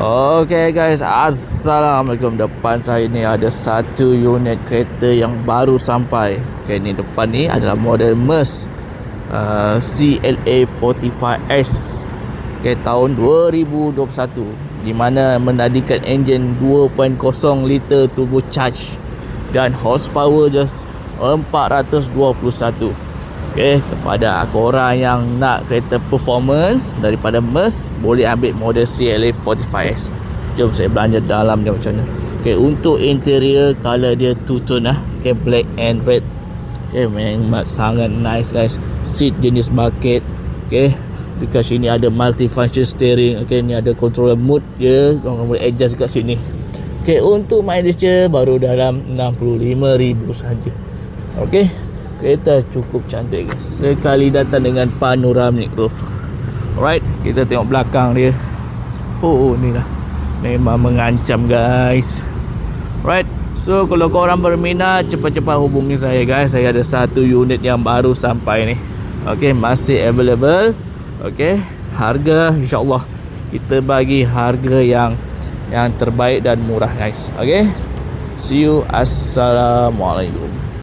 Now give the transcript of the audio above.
Okay guys, Assalamualaikum. Depan saya ni ada satu unit kereta yang baru sampai. Okay, ni depan ni adalah model Merc CLA 45S, okay, tahun 2021, di mana menadikan enjin 2.0 liter turbo charge dan horsepower just 421. Okay, kepada korang yang nak kereta performance daripada Merc, boleh ambil model CLA 45S. Jom saya belanja dalam dia macam mana. Okay, untuk interior color dia two tone lah. Okay, black and red. Okay, memang sangat nice guys. Seat jenis bucket. Okay, dekat sini ada multifunction steering. Okay, ni ada controller mode dia, korang boleh adjust kat sini. Okay, untuk mileage dia baru dalam 65,000 saja. Okay, kereta cukup cantik guys. Sekali datang dengan panoramic roof. Alright, kita tengok belakang dia. Oh, ni lah, memang mengancam guys. Right, so kalau korang berminat, cepat-cepat hubungi saya guys. Saya ada satu unit yang baru sampai ni. Okay, masih available. Okay, harga insyaAllah kita bagi harga yang terbaik dan murah guys. Okay, see you. Assalamualaikum.